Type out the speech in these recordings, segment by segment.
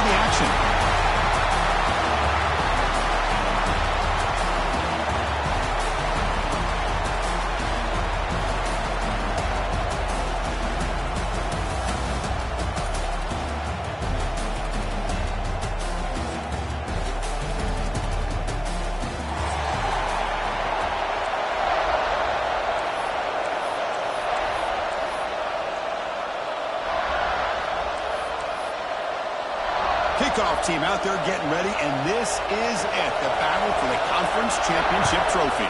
the action. Kickoff team out there getting ready, and this is it, the battle for the conference championship trophy.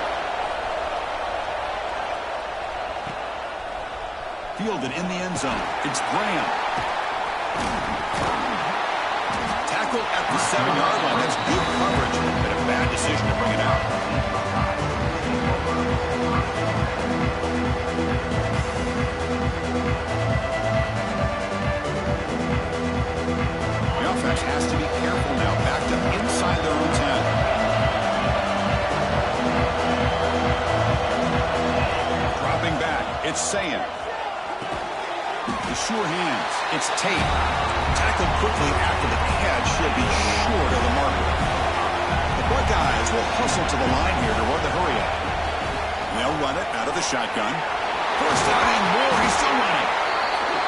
Fielded in the end zone. It's Graham. Tackle at the 7-yard line. That's good coverage, but a bad decision to bring it out. Offense has to be careful now, backed up inside their own 10. Dropping back, it's Sayan. The sure hands, it's Tate. Tackled quickly after the catch, should be short of the marker. The Buckeyes will hustle to the line here to run the hurry up. They'll run it out of the shotgun. First down and more, he's still running.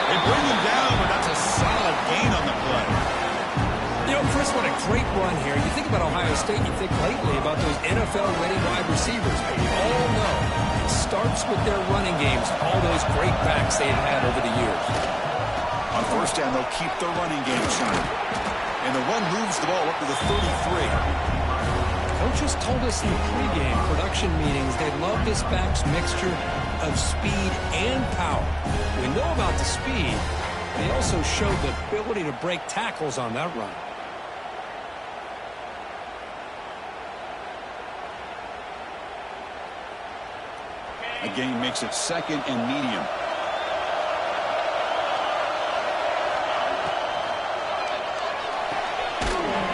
They bring him down, but that's a solid gain on the play. You know, Chris, what a great run here. You think about Ohio State, you think lately about those NFL-winning wide receivers. But we all know it starts with their running games, all those great backs they've had over the years. On first down, they'll keep their running game sharp. And the run moves the ball up to the 33. Coaches told us in the pregame production meetings they love this back's mixture of speed and power. We know about the speed. They also showed the ability to break tackles on that run. A gain makes it second and medium.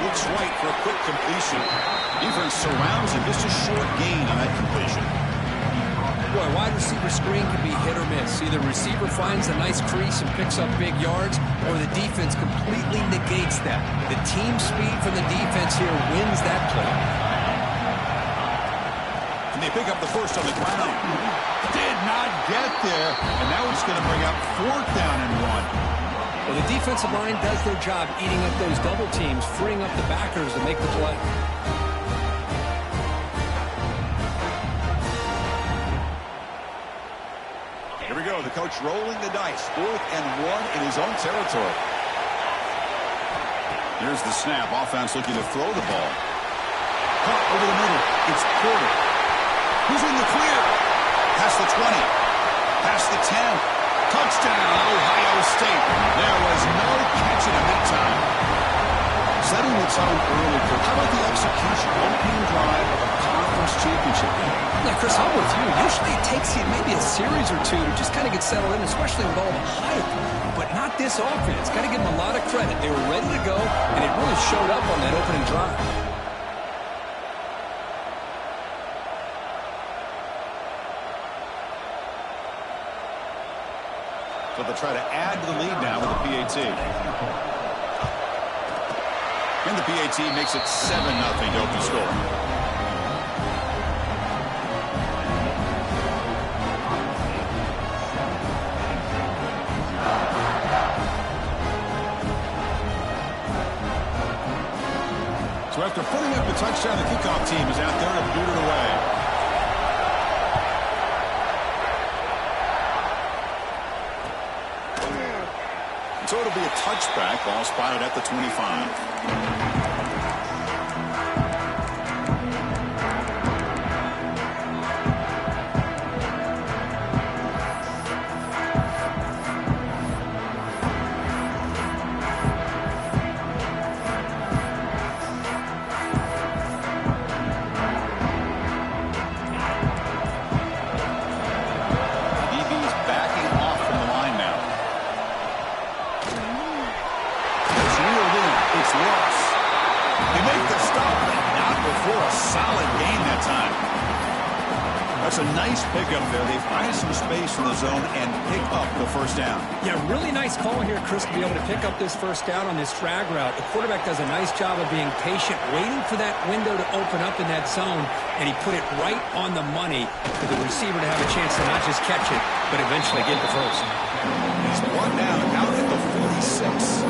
Looks right for a quick completion. Defense surrounds him. Just a short gain on that completion. Boy, wide receiver screen can be hit or miss. Either receiver finds a nice crease and picks up big yards, or the defense completely negates that. The team speed from the defense here wins that play. And they pick up the first on the ground. Did not get there. And now it's going to bring up 4th down and 1. Well, the defensive line does their job eating up those double teams, freeing up the backers to make the play. Here we go. The coach rolling the dice. 4th and 1 in his own territory. Here's the snap. Offense looking to throw the ball. Caught over the middle. It's Porter. Who's in the clear? Past the 20. Past the 10. Touchdown, Ohio State. There was no catching him that time. Setting the tone early. How about the execution? Opening drive of a conference championship game. Yeah, Chris, I'm with you. Usually it takes you maybe a series or two to just kind of get settled in, especially with all the hype. But not this offense. Got to give them a lot of credit. They were ready to go, and it really showed up on that opening drive. So they'll try to add to the lead now with the PAT. And the PAT makes it 7-0 to open score. So after putting up the touchdown, the kickoff team is out there to boot it away. So it'll be a touchback, ball spotted at the 25. That's a nice pickup there. They find some space in the zone and pick up the first down. Yeah, really nice call here, Chris, to be able to pick up this first down on this drag route. The quarterback does a nice job of being patient, waiting for that window to open up in that zone, and he put it right on the money for the receiver to have a chance to not just catch it, but eventually get the first. He's brought down out at the 46.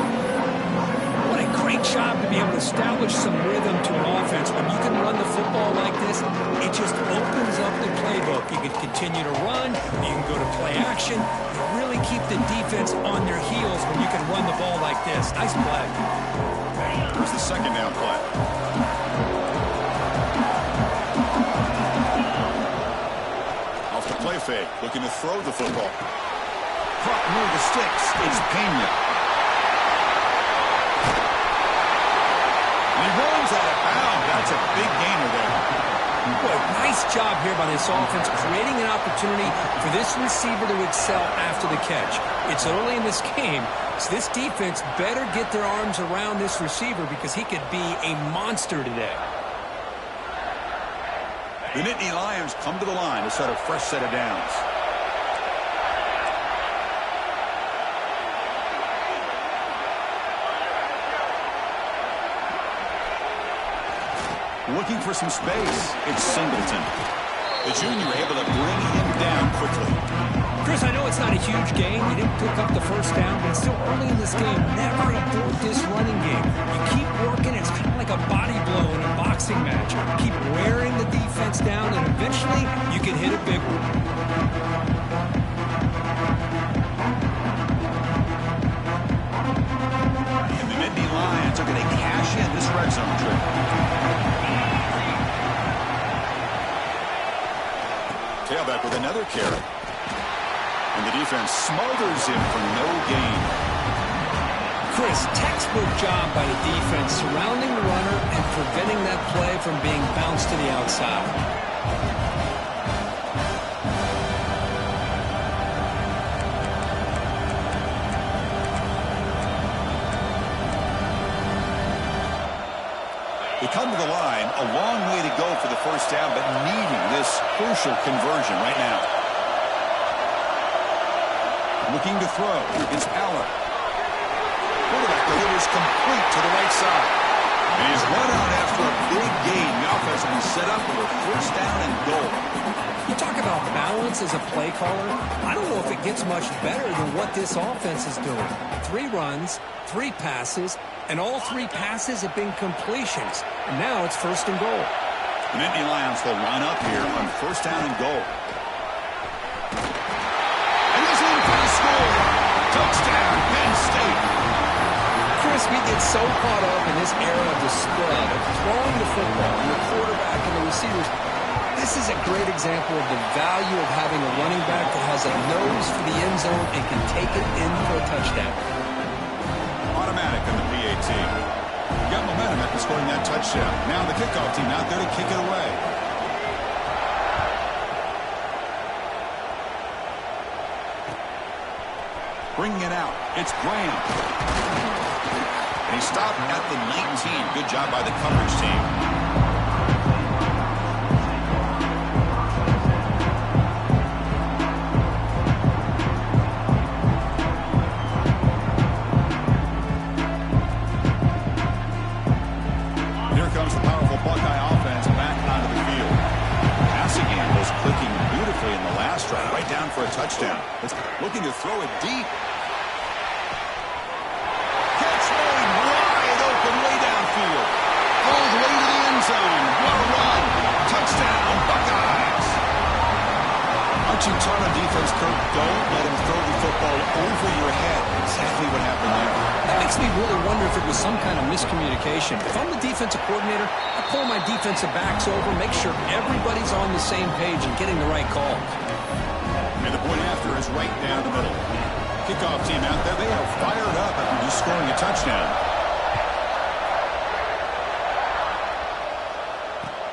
What a great job to be able to establish some rhythm to an offense. When you can run the football like this, it just opens up the playbook. You can continue to run. You can go to play action. You really keep the defense on their heels when you can run the ball like this. Nice play. Here's the second down play. Off the play fake, looking to throw the football. Caught near the sticks. It's Pena. He rolls out of bounds. That's a big gainer there. Boy, nice job here by this offense, creating an opportunity for this receiver to excel after the catch. It's early in this game, so this defense better get their arms around this receiver because he could be a monster today. The Nittany Lions come to the line to set a fresh set of downs. Looking for some space. It's Singleton. The junior able to bring him down quickly. Chris, I know it's not a huge game. You didn't pick up the first down, but it's still early in this game. Never abort this running game. You keep working. It's kind of like a body blow in a boxing match. Keep wearing the defense down, and eventually you can hit a big one. And the Nittany Lions are going to cash in this red zone trip. Tailback with another carry. And the defense smothers him for no gain. Chris, textbook job by the defense surrounding the runner and preventing that play from being bounced to the outside. They come to the line, a long way to go for the first down, but needing this crucial conversion right now. Looking to throw. It's Aller. Quarterback delivers complete to the right side. And he's run out after a big gain. The offense will be set up for a first down and goal. You talk about balance as a play caller. I don't know if it gets much better than what this offense is doing. 3 runs, 3 passes, and all 3 passes have been completions. And now it's first and goal. The Nittany Lions will line up here on first down and goal. And he's in for the score. Touchdown, Penn State. Chris, we get so caught up in this era of the spread, of throwing the football, and the quarterback and the receivers. This is a great example of the value of having a running back that has a nose for the end zone and can take it in for a touchdown. Automatic on the PAT. Got momentum after scoring that touchdown. Now the kickoff team out there to kick it away. Bringing it out. It's Graham. And he stopped at the 19. Good job by the coverage team. Touchdown. Looking to throw it deep. Catch made wide open way downfield. All the way to the end zone. What a run. Touchdown, Buckeyes. Aren't you taught on defense, Kirk? Don't let him throw the football over your head. Exactly what happened there. That makes me really wonder if it was some kind of miscommunication. If I'm the defensive coordinator, I pull my defensive backs over, make sure everybody's on the same page and getting the right calls. And the point after is right down the middle. Kickoff team out there. They are fired up after just scoring a touchdown.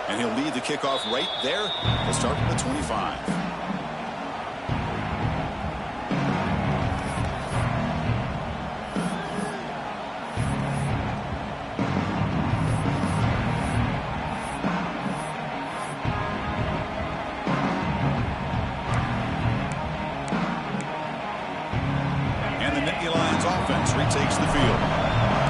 And he'll lead the kickoff right there. He'll start from the 25. takes the field.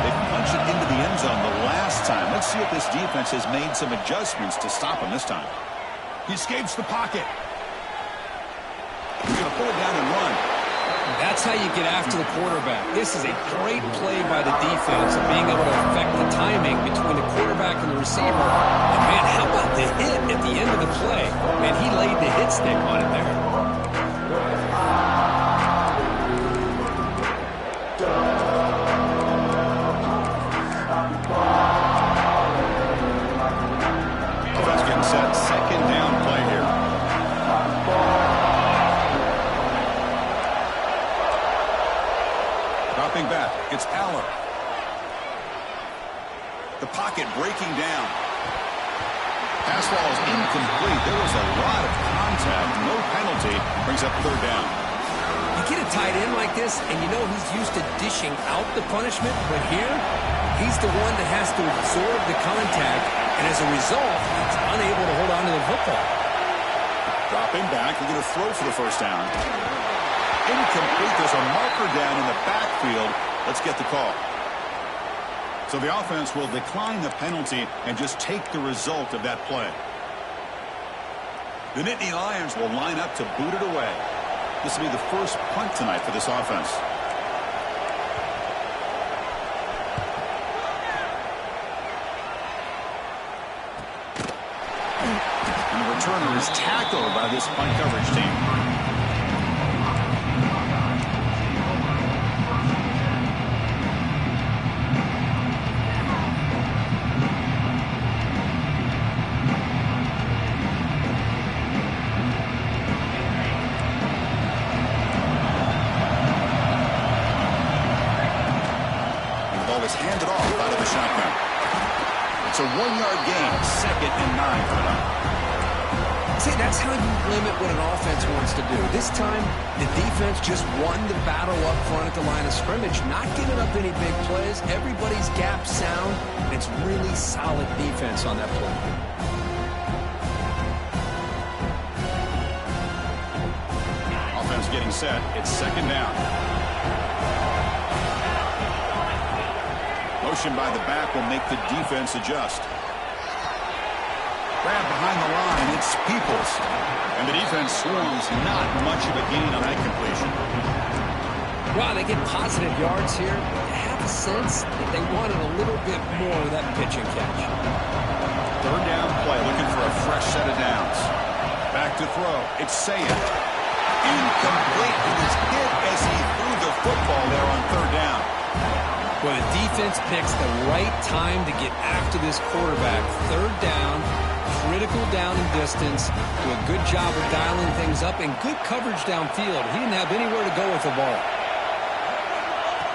They punch it into the end zone the last time. Let's see if this defense has made some adjustments to stop him this time. He escapes the pocket. He's going to pull it down and run. That's how you get after the quarterback. This is a great play by the defense of being able to affect the timing between the quarterback and the receiver. And, man, how about the hit at the end of the play? Man, he laid the hit stick on it there. Offense getting set. Second down play here. Dropping back. It's Aller. The pocket breaking down. Pass ball is incomplete. There was a lot of contact. No penalty. Brings up third down. You get a tight end like this, and you know he's used to dishing out the punishment, but here, he's the one that has to absorb the contact, and as a result, he's unable to hold on to the football. Dropping back. They're going to throw for the first down. Incomplete. There's a marker down in the backfield. Let's get the call. So the offense will decline the penalty and just take the result of that play. The Nittany Lions will line up to boot it away. This will be the first punt tonight for this offense. And the returner is tackled by this punt coverage team. Handed off out of the shotgun. It's a 1-yard gain. 2nd and 9 coming up. See, that's how you limit what an offense wants to do. This time, the defense just won the battle up front at the line of scrimmage, not giving up any big plays. Everybody's gap sound. It's really solid defense on that play. Offense getting set. It's 2nd down. Motion by the back will make the defense adjust. Grab behind the line. It's Peoples. And the defense swarms. Not much of a gain on that completion. Wow, they get positive yards here. I have a sense that they wanted a little bit more of that pitch and catch. Third down play. Looking for a fresh set of downs. Back to throw. It's Saying. Incomplete. He was hit as he threw the football there on third down. Well, the defense picks the right time to get after this quarterback. Third down, critical down and distance. Do a good job of dialing things up and good coverage downfield. He didn't have anywhere to go with the ball.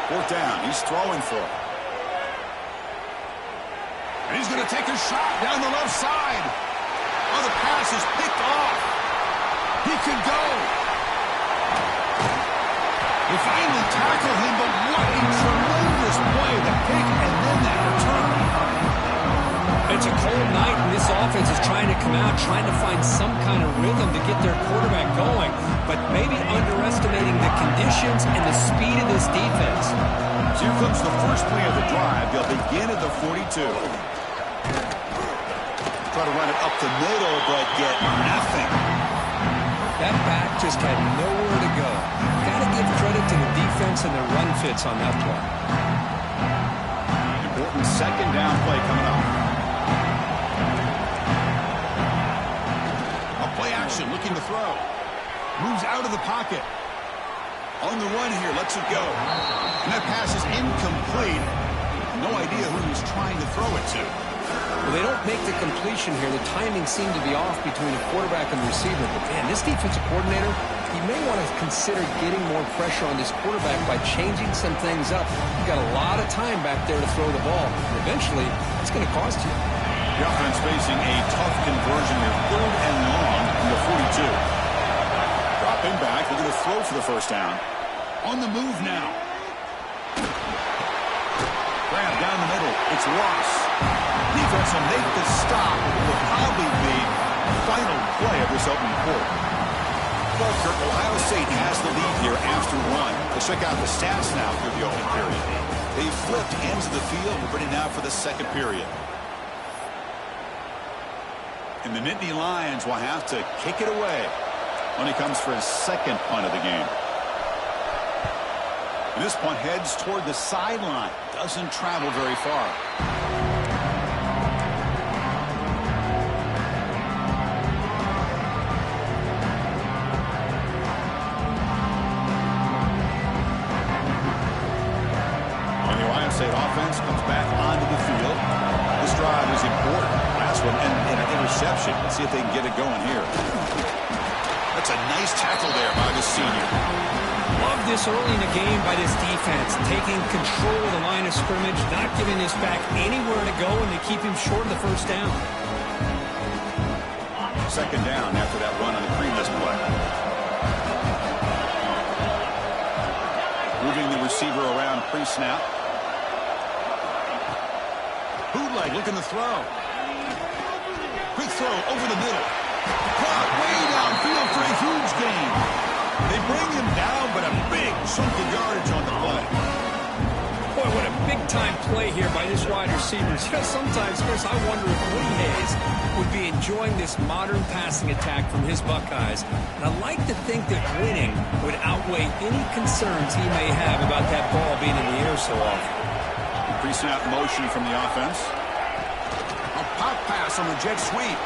Fourth down. He's throwing for it. And he's going to take a shot down the left side. Oh, the pass is picked off. He could go. They finally tackle him, but what a tremendous play. The pick and then that return. It's a cold night, and this offense is trying to come out, trying to find some kind of rhythm to get their quarterback going, but maybe underestimating the conditions and the speed of this defense. So here comes the first play of the drive. They'll begin at the 42. Try to run it up the middle, but get nothing. That back just had nowhere to go. Got to give credit to the defense and their run fits on that play. Important 2nd down play coming up. A play action, looking to throw. Moves out of the pocket. On the run here, lets it go. And that pass is incomplete. No idea who he's trying to throw it to. Well, they don't make the completion here. The timing seemed to be off between the quarterback and the receiver. But, man, this defensive coordinator, he may want to consider getting more pressure on this quarterback by changing some things up. You've got a lot of time back there to throw the ball. And eventually, it's going to cost you. The offense facing a tough conversion here. 3rd and long from the 42. Dropping back. They're going to throw for the first down. On the move now. Grab down the middle. It's Ross. Defense will make the stop. It will probably be the final play of this opening quarter. Well, Kurt, Ohio State has the lead here after one. Let's check out the stats now through the opening period. They flipped ends of the field. We're ready now for the second period. And the Nittany Lions will have to kick it away when he comes for his second punt of the game. And this punt heads toward the sideline. Doesn't travel very far. And the Ohio State offense comes back onto the field. This drive is important. Last one and an interception. Let's see if they can get it going here. That's a nice tackle there by the senior. Love this early in the game by this defense, taking control of the line of scrimmage, not giving this back anywhere to go, and they keep him short of the first down. Second down after that run on the previous play. Moving the receiver around pre-snap. Bootleg looking to throw. Quick throw over the middle. Caught way downfield for a huge gain. They bring him down, but a big chunk of yardage on the play. Boy, what a big-time play here by this wide receiver. You know, sometimes, Chris, I wonder if Woody Hayes would be enjoying this modern passing attack from his Buckeyes. And I like to think that winning would outweigh any concerns he may have about that ball being in the air so often. Pre-snap motion from the offense. A pop pass on the jet sweep.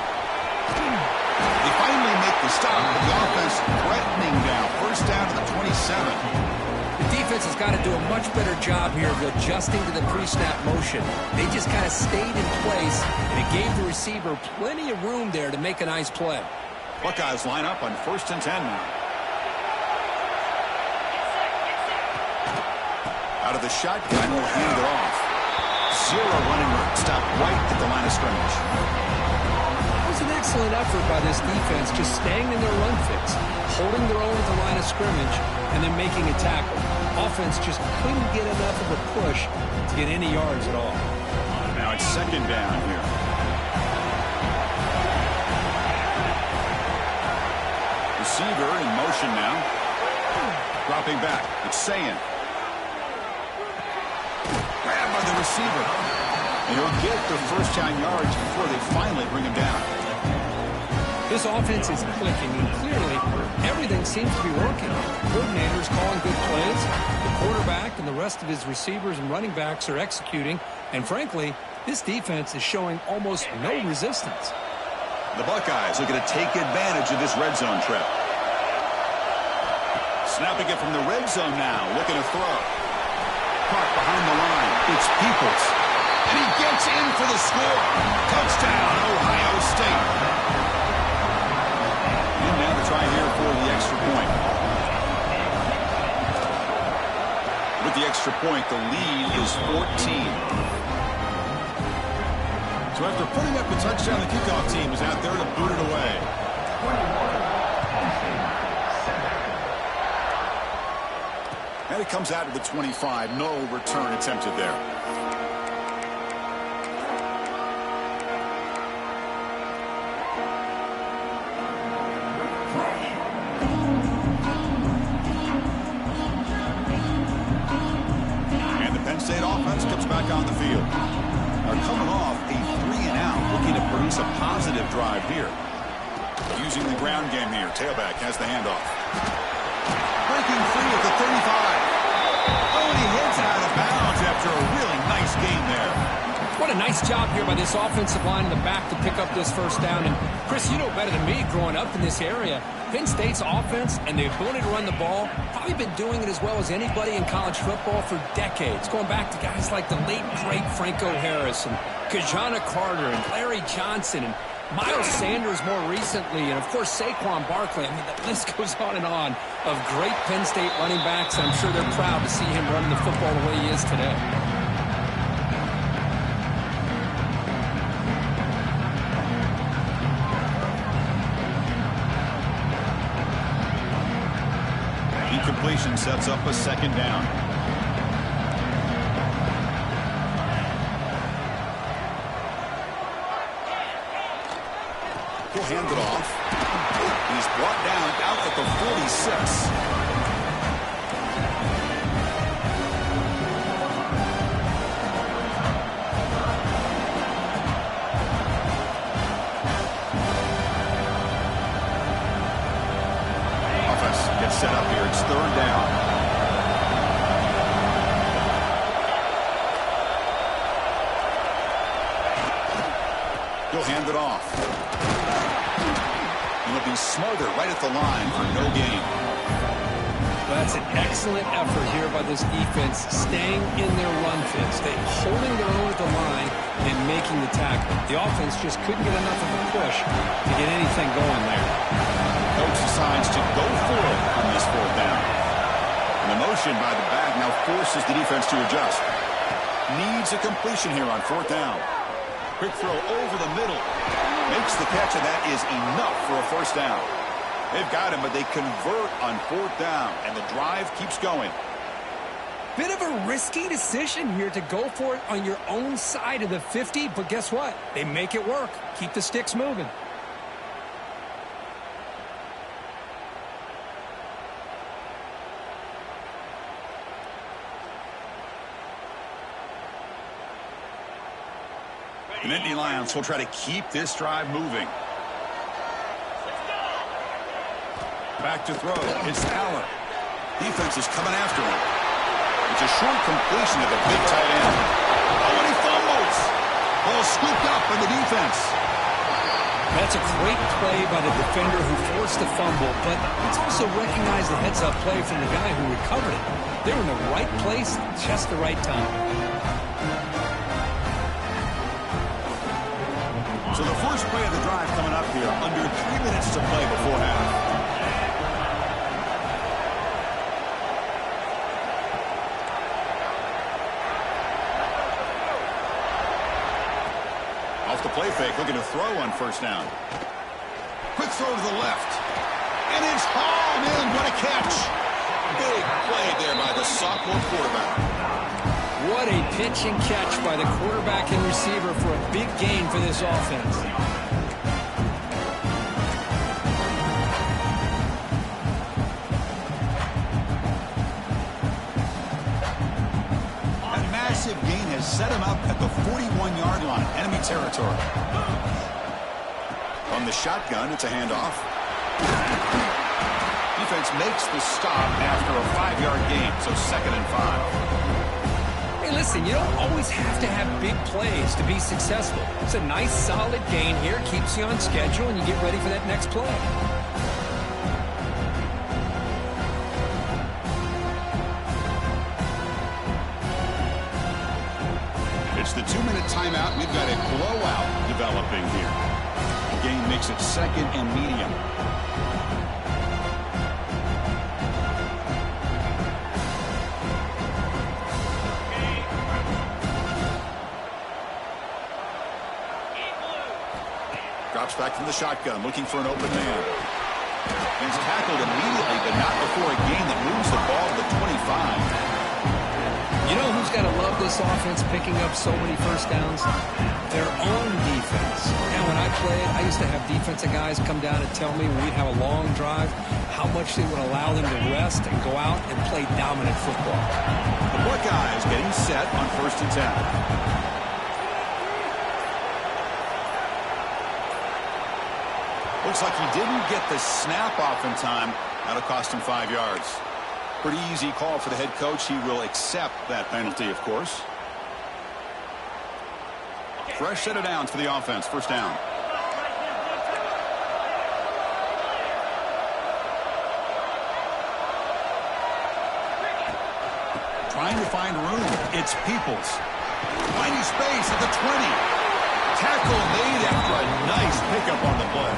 They finally make the stop, but the offense threatening now. First down to the 27. The defense has got to do a much better job here of adjusting to the pre-snap motion. They just kind of stayed in place, and it gave the receiver plenty of room there to make a nice play. Buckeyes line up on 1st and 10 now. Out of the shotgun, will hand it off. Zero running room. Stop right at the line of scrimmage. It was an excellent effort by this defense, just staying in their run fix, holding their own at the line of scrimmage, and then making a tackle. Offense just couldn't get enough of a push to get any yards at all. Now it's second down here. Receiver in motion now. Dropping back. It's Sayin. Grabbed by the receiver. And he'll get the first down yards before they finally bring him down. This offense is clicking, and clearly everything seems to be working. The coordinator's calling good plays. The quarterback and the rest of his receivers and running backs are executing. And frankly, this defense is showing almost no resistance. The Buckeyes looking to take advantage of this red zone trip. Snapping it from the red zone now, looking to throw. Caught behind the line. It's Peoples. And he gets in for the score. Touchdown, Ohio State. And now to try here for the extra point. With the extra point, the lead is 14. So after putting up the touchdown, the kickoff team is out there to boot it away. And it comes out of the 25. No return attempted there. And the Penn State offense comes back on the field. Are coming off a 3-and-out, looking to produce a positive drive here. Using the ground game here. Tailback has the handoff. Breaking free at the 35. Oh, and he hits it out of bounds after a really nice game there. What a nice job here by this offensive line in the back to pick up this first down. And, Chris, you know better than me growing up in this area, Penn State's offense and the ability to run the ball, probably been doing it as well as anybody in college football for decades, going back to guys like the late, great Franco Harris and Kajana Carter and Larry Johnson and Miles Sanders more recently, and, of course, Saquon Barkley. I mean, the list goes on and on of great Penn State running backs, and I'm sure they're proud to see him running the football the way he is today. Incompletion sets up a second down. He'll hand it off. He's brought down out at the 46. Gets set up here. It's third down. He'll hand it off. He'll be smarter right at the line for no gain. Well, that's an excellent effort here by this defense, staying in their run fits. They holding their own at the line and making the tackle. The offense just couldn't get enough of a push to get anything going there. Coach decides to go for it on this fourth down. And the motion by the back now forces the defense to adjust. Needs a completion here on fourth down. Quick throw over the middle. Makes the catch, and that is enough for a first down. They've got him, but they convert on fourth down, and the drive keeps going. Bit of a risky decision here to go for it on your own side of the 50, but guess what? They make it work. Keep the sticks moving. The Nittany Lions will try to keep this drive moving. Back to throw. It's Aller. Defense is coming after him. It's a short completion to the big tight end. Oh, and he fumbles. Ball scooped up by the defense. That's a great play by the defender who forced the fumble, but let's also recognize the heads-up play from the guy who recovered it. They're in the right place, just the right time. So the first play of the drive coming up here, under 3 minutes to play before half. Off the play fake, looking to throw on first down. Quick throw to the left. And it's hauled in. What a catch. Big play there by the sophomore quarterback. What a pitch and catch by the quarterback and receiver for a big gain for this offense. That massive gain has set him up at the 41-yard line, enemy territory. From the shotgun, it's a handoff. Defense makes the stop after a 5-yard gain, so 2nd and 5. Hey, listen, you don't always have to have big plays to be successful. It's a nice, solid gain here. Keeps you on schedule, and you get ready for that next play. It's the 2-minute timeout. We've got a blowout developing here. The game makes it 2nd and medium. Drops back from the shotgun, looking for an open man. He's tackled immediately, but not before a gain that moves the ball to the 25. You know who's got to love this offense picking up so many first downs? Their own defense. Now, when I played, I used to have defensive guys come down and tell me when we'd have a long drive how much they would allow them to rest and go out and play dominant football. The Buckeyes getting set on 1st and 10. Looks like he didn't get the snap off in time. That'll cost him 5 yards. Pretty easy call for the head coach. He will accept that penalty, of course. Fresh set of downs for the offense. First down. Trying to find room. It's Peoples. Finding space at the 20. Tackle made after a nice pickup on the play.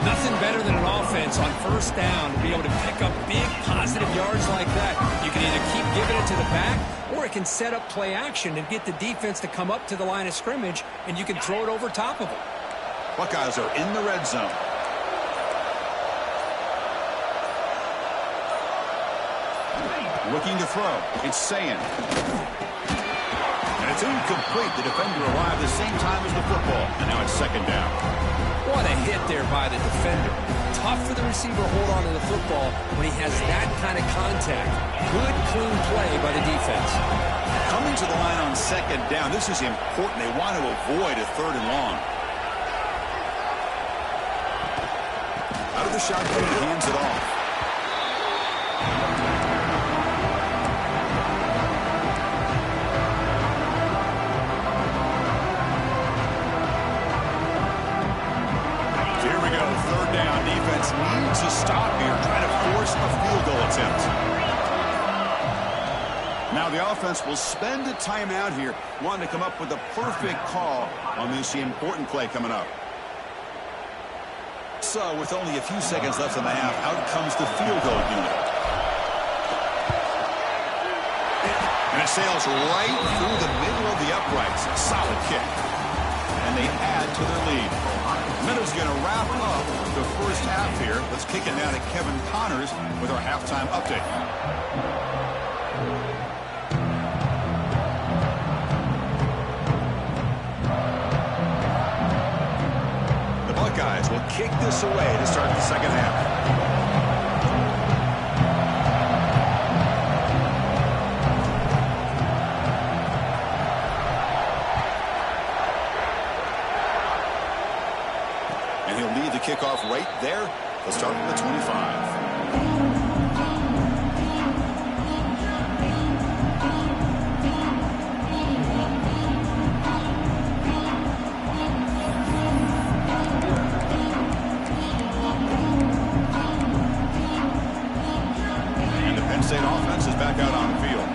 Nothing better than an offense on first down to be able to pick up big positive yards like that. You can either keep giving it to the back, or it can set up play action and get the defense to come up to the line of scrimmage, and you can throw it over top of them. Buckeyes are in the red zone. Looking to throw. It's Sayin. And it's incomplete. The defender arrived the same time as the football. And now it's 2nd down. What a hit there by the defender. Tough for the receiver to hold on to the football when he has that kind of contact. Good, clean play by the defense. Coming to the line on second down, this is important. They want to avoid a third and long. Out of the shotgun, he hands it off. Here we go, third down. Defense needs a stop here, trying to force a field goal attempt. Now the offense will spend a timeout here, wanting to come up with the perfect call on this important play coming up. So with only a few seconds left in the half, out comes the field goal unit. And it sails right through the middle of the uprights. Solid kick. And they add to their lead. Minnows going to wrap up the first half here. Let's kick it now to Kevin Connors with our halftime update. The Buckeyes will kick this away to start the second half. And he'll lead the kickoff right there. They'll start at the 25. And the Penn State offense is back out on the field.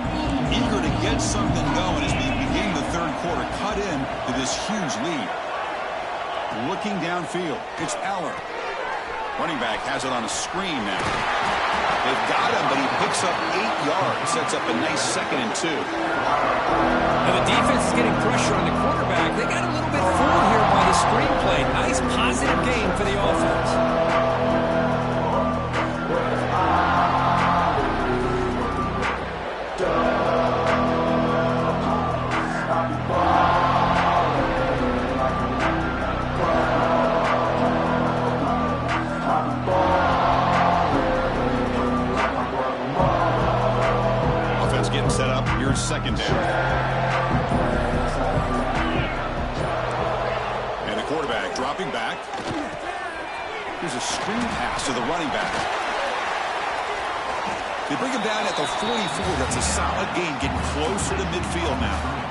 Eager to get something going as we begin the third quarter. Cut in to this huge lead. Looking downfield, it's Aller. Running back has it on a screen now. They've got him, but he picks up 8 yards. Sets up a nice 2nd and 2. Now the defense is getting pressure on the quarterback. They got a little bit fooled here by the screenplay. Nice positive game for the offense. Set up your second down. And the quarterback dropping back. Here's a screen pass to the running back. They bring him down at the 44. That's a solid gain, getting closer to midfield now.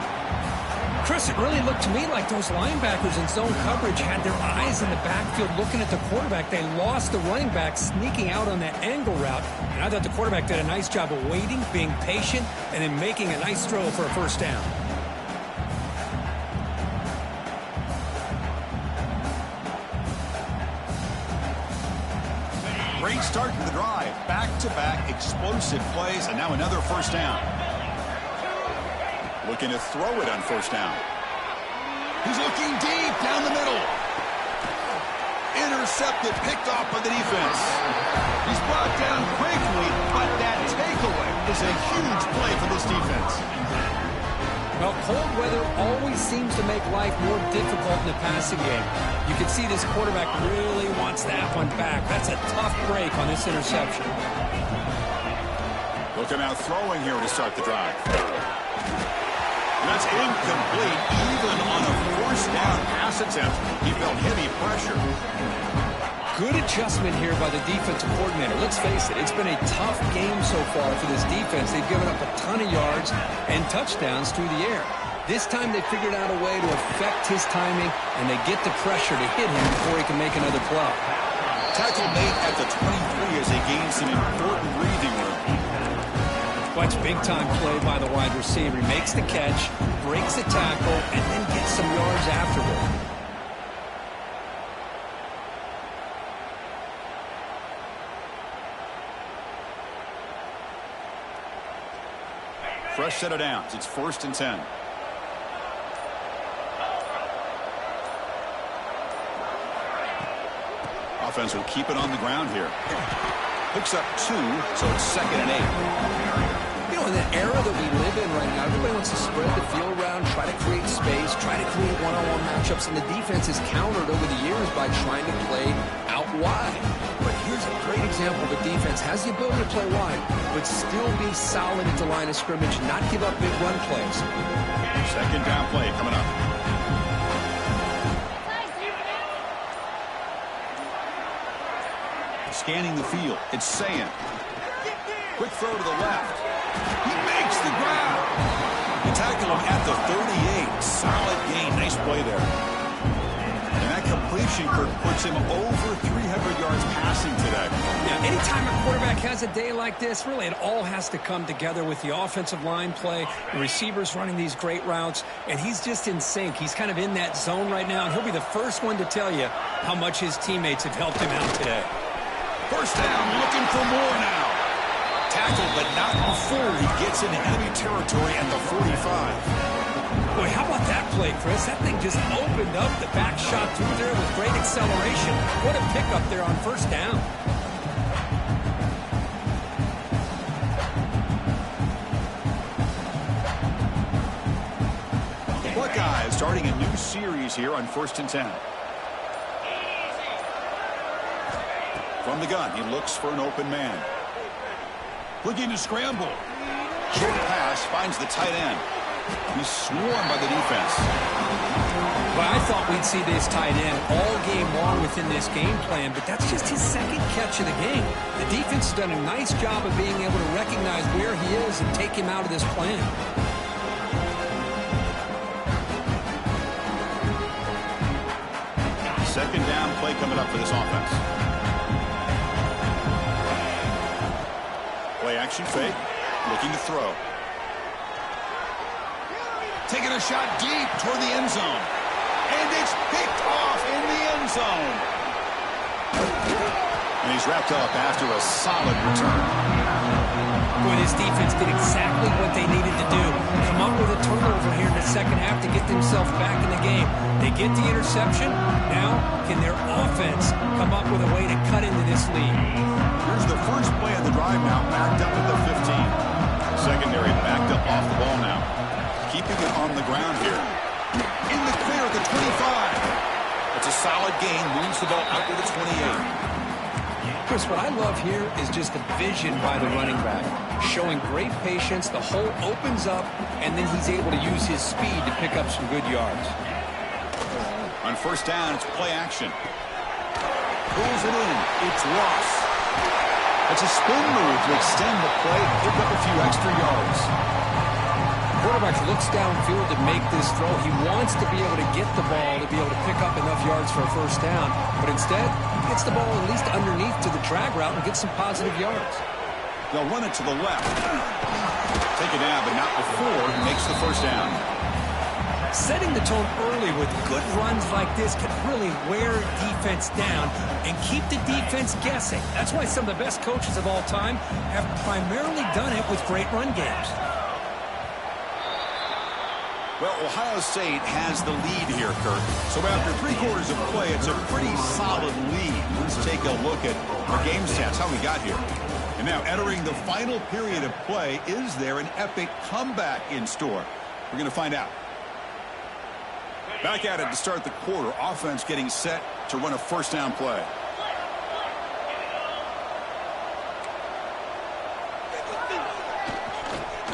Chris, it really looked to me like those linebackers in zone coverage had their eyes in the backfield looking at the quarterback. They lost the running back sneaking out on that angle route. And I thought the quarterback did a nice job of waiting, being patient, and then making a nice throw for a first down. Great start to the drive. Back-to-back explosive plays, and now another first down. Looking to throw it on first down. He's looking deep down the middle. Intercepted, picked off by the defense. He's brought down quickly, but that takeaway is a huge play for this defense. Well, cold weather always seems to make life more difficult in the passing game. You can see this quarterback really wants that one back. That's a tough break on this interception. Looking out throwing here to start the drive. That's incomplete. Even on a first down pass attempt, he felt heavy pressure. Good adjustment here by the defensive coordinator. Let's face it, it's been a tough game so far for this defense. They've given up a ton of yards and touchdowns through the air. This time they figured out a way to affect his timing, and they get the pressure to hit him before he can make another play. Tackle made at the 23 as they gain some important breathing room. Watch big-time play by the wide receiver. He makes the catch, breaks the tackle, and then gets some yards afterward. Fresh set of downs. It's 1st and 10. Offense will keep it on the ground here. Picks up 2, so it's 2nd and 8. You know, know, in the era that we live in right now, everybody wants to spread the field around, try to create space, try to create one-on-one matchups, and the defense has countered over the years by trying to play out wide. But here's a great example of a defense has the ability to play wide, but still be solid at the line of scrimmage, not give up big run plays. Second down play coming up. Scanning the field, it's saying. Quick throw to the left. He makes the grab. They tackle him at the 38. Solid gain. Nice play there. And that completion, Kirk, puts him over 300 yards passing today. Yeah, anytime a quarterback has a day like this, really it all has to come together with the offensive line play, the receivers running these great routes, and he's just in sync. He's kind of in that zone right now, and he'll be the first one to tell you how much his teammates have helped him out today. First down, looking for more now. Tackled, but not before he gets into enemy territory at the 45. Boy, how about that play, Chris? That thing just opened up the back shot through there with great acceleration. What a pickup there on first down. Buckeyes starting a new series here on 1st and 10. From the gun, he looks for an open man. Looking to scramble. Short pass finds the tight end. He's swarmed by the defense. Well, I thought we'd see this tight end all game long within this game plan, but that's just his second catch of the game. The defense has done a nice job of being able to recognize where he is and take him out of this plan. Second down play coming up for this offense. Play action fake, looking to throw. Taking a shot deep toward the end zone. And it's picked off in the end zone. And he's wrapped up after a solid return. Boy, this defense did exactly what they needed to do. Come up with a turnover here in the second half to get themselves back in the game. They get the interception. Now, can their offense come up with a way to cut into this lead? Here's the first play of the drive now, backed up at the 15. Secondary backed up off the ball now. Keeping it on the ground here. In the clear at the 25. It's a solid gain, moves the ball out to the 28. Chris, what I love here is just the vision by the running back. Showing great patience, the hole opens up, and then he's able to use his speed to pick up some good yards. On first down, it's play action. Pulls it in. It's Ross. It's a spin move to extend the play and pick up a few extra yards. Quarterback looks downfield to make this throw. He wants to be able to get the ball to be able to pick up enough yards for a first down, but instead, he gets the ball at least underneath to the drag route and gets some positive yards. They'll run it to the left. Take it down, but not before he makes the first down. Setting the tone early with good runs like this can really wear defense down and keep the defense guessing. That's why some of the best coaches of all time have primarily done it with great run games. Well, Ohio State has the lead here, Kirk. So after 3 quarters of play, it's a pretty solid lead. Let's take a look at our game stats, how we got here. And now entering the final period of play, is there an epic comeback in store? We're going to find out. Back at it to start the quarter. Offense getting set to run a first down play.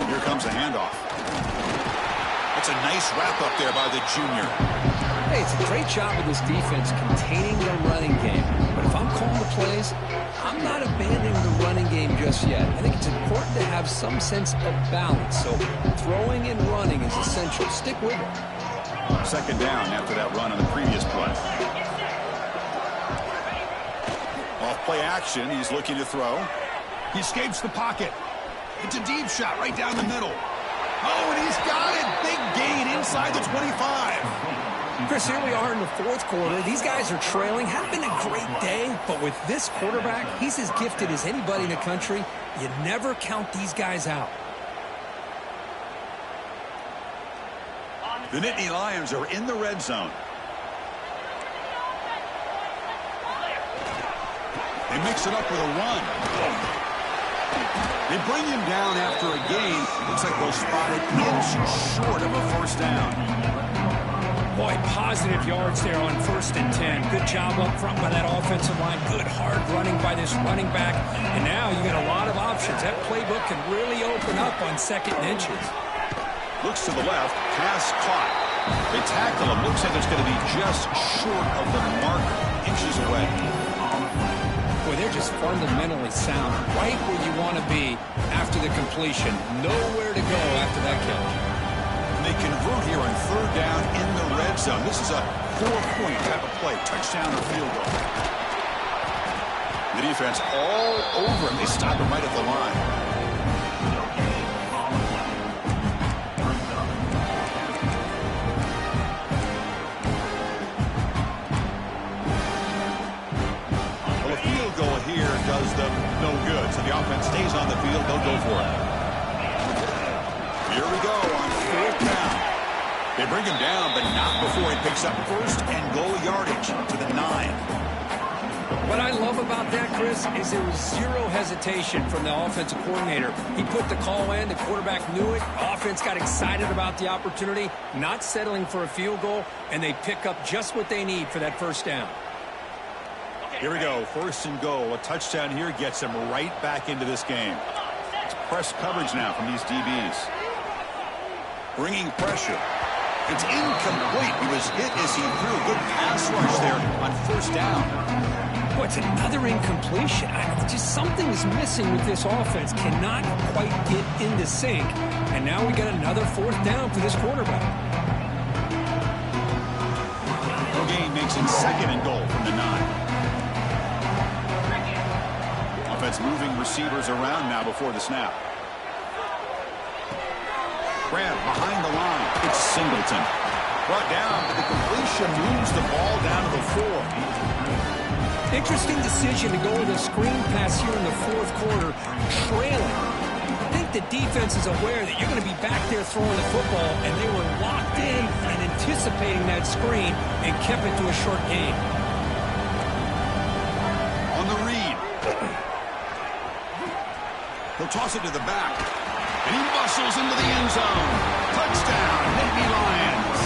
Here comes a handoff. That's a nice wrap up there by the junior. Hey, it's a great job of this defense containing their running game. But if I'm calling the plays, I'm not abandoning the running game just yet. I think it's important to have some sense of balance. So throwing and running is essential. Stick with it. Second down after that run on the previous play. Off play action, he's looking to throw. He escapes the pocket. It's a deep shot right down the middle. Oh, and he's got it. Big gain inside the 25. Chris, here we are in the 4th quarter. These guys are trailing. Had been a great day, but with this quarterback, he's as gifted as anybody in the country. You never count these guys out. The Nittany Lions are in the red zone. They mix it up with a run. They bring him down after a gain. Looks like they'll spot it inch short of a first down. Boy, positive yards there on 1st and 10. Good job up front by that offensive line. Good hard running by this running back. And now you got a lot of options. That playbook can really open up on 2nd and inches. Looks to the left. Pass caught. They tackle him. Looks like it's going to be just short of the marker. Inches away. Boy, they're just fundamentally sound. Right where you want to be after the completion. Nowhere to go after that catch. They convert here on 3rd down in the red zone. This is a 4-point type of play. Touchdown or field goal. The defense all over him. They stop him right at the line. Well, a field goal here does them no good. So the offense stays on the field. They'll go for it. Here we go on 4th down. They bring him down, but not before he picks up 1st and goal yardage to the 9. What I love about that, Chris, is there was zero hesitation from the offensive coordinator. He put the call in. The quarterback knew it. Offense got excited about the opportunity, not settling for a field goal, and they pick up just what they need for that 1st down. Here we go. 1st and goal. A touchdown here gets them right back into this game. It's press coverage now from these DBs. Bringing pressure. It's incomplete. He was hit as he threw a good pass rush there on 1st down. Boy, it's another incompletion. Just something is missing with this offense. Cannot quite get into sync. And now we got another 4th down for this quarterback. No gain makes it 2nd and goal from the 9. Offense moving receivers around now before the snap. Grab behind the line. It's Singleton. Brought down, but the completion moves the ball down to the 4. Interesting decision to go with a screen pass here in the 4th quarter, trailing. I think the defense is aware that you're going to be back there throwing the football, and they were locked in and anticipating that screen and kept it to a short gain. On the read. He'll toss it to the back. And he bustles into the end zone. Touchdown, Nittany Lions.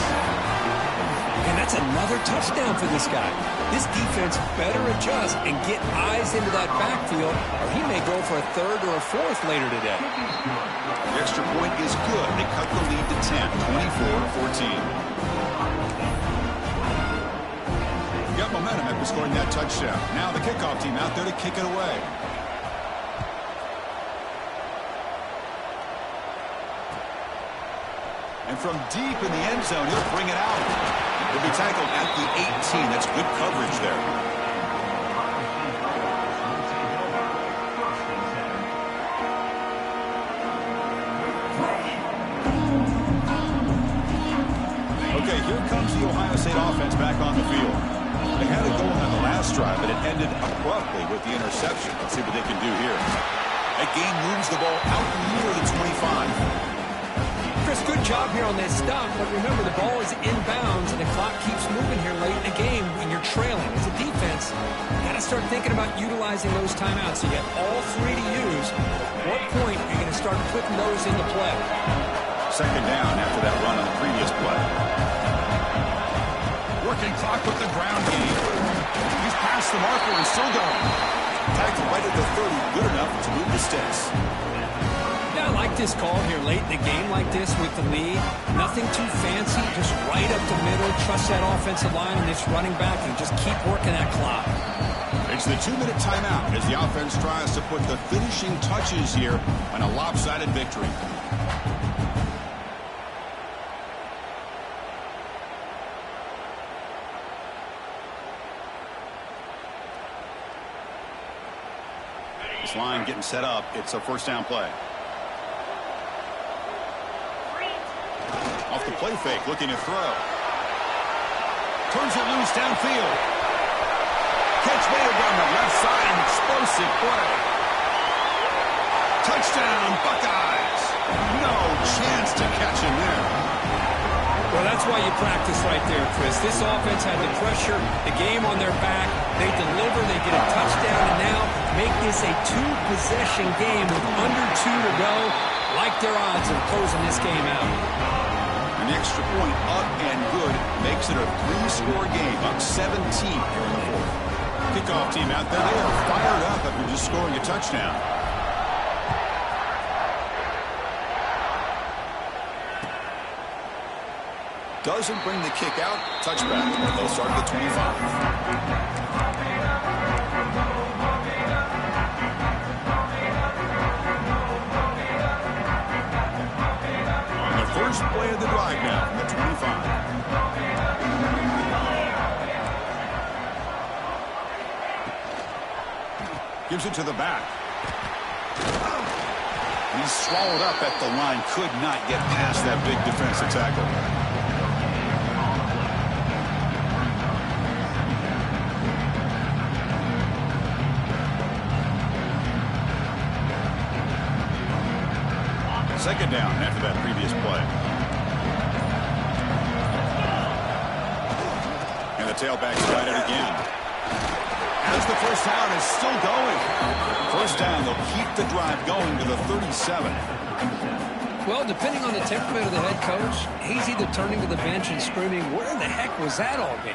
And that's another touchdown for this guy. This defense better adjust and get eyes into that backfield, or he may go for a 3rd or a 4th later today. The extra point is good. They cut the lead to 10, 24-14. Got momentum after scoring that touchdown. Now the kickoff team out there to kick it away. And from deep in the end zone, he'll bring it out. He'll be tackled at the 18. That's good coverage there. Okay, here comes the Ohio State offense back on the field. They had it going on the last drive, but it ended abruptly with the interception. Let's see what they can do here. That gain moves the ball out near the 25. Chris, good job here on that stop, but remember the ball is inbounds and the clock keeps moving here late in the game when you're trailing. As a defense, you got to start thinking about utilizing those timeouts. So you got all 3 to use. At what point are you going to start putting those into play? 2nd down after that run on the previous play. Working clock with the ground game. He's past the marker and still going. Tackled right at the 30, good enough to move the sticks. Yeah, I like this call here late in the game like this with the lead. Nothing too fancy, just right up the middle. Trust that offensive line and this running back and just keep working that clock. It's the 2-minute timeout as the offense tries to put the finishing touches here on a lopsided victory. This line getting set up. It's a 1st down play. Off the play fake, looking to throw. Turns it loose downfield. Catch made down the left side, an explosive play. Touchdown, Buckeyes. No chance to catch him there. Well, That's why you practice right there, Chris. This offense had the pressure, the game on their back. They deliver, they get a touchdown, and now make this a two-possession game with under 2 to go. Like their odds of closing this game out. An extra point up and good makes it a 3-score game, up 17 here in the fourth. Kickoff team out there. They are fired up after just scoring a touchdown. Doesn't bring the kick out. Touchback. They'll start at the 25. On the first play of the drive now from the 25. Gives it to the back. He's swallowed up at the line. Could not get past that big defensive tackle. Second down after that previous play. And the tailback's got it again. As the first down is still going. First down, they'll keep the drive going to the 37. Well, depending on the temperament of the head coach, he's either turning to the bench and screaming, where the heck was that all game?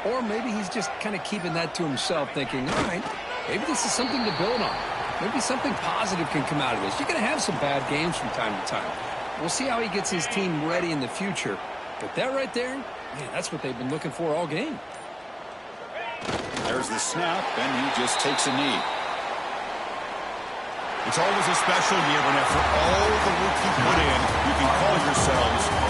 Or maybe he's just kind of keeping that to himself, thinking, all right, maybe this is something to build on. Maybe something positive can come out of this. You're going to have some bad games from time to time. We'll see how he gets his team ready in the future. But that right there, man, that's what they've been looking for all game. There's the snap, and he just takes a knee. It's always a special year when after all the work you put in, you can call yourselves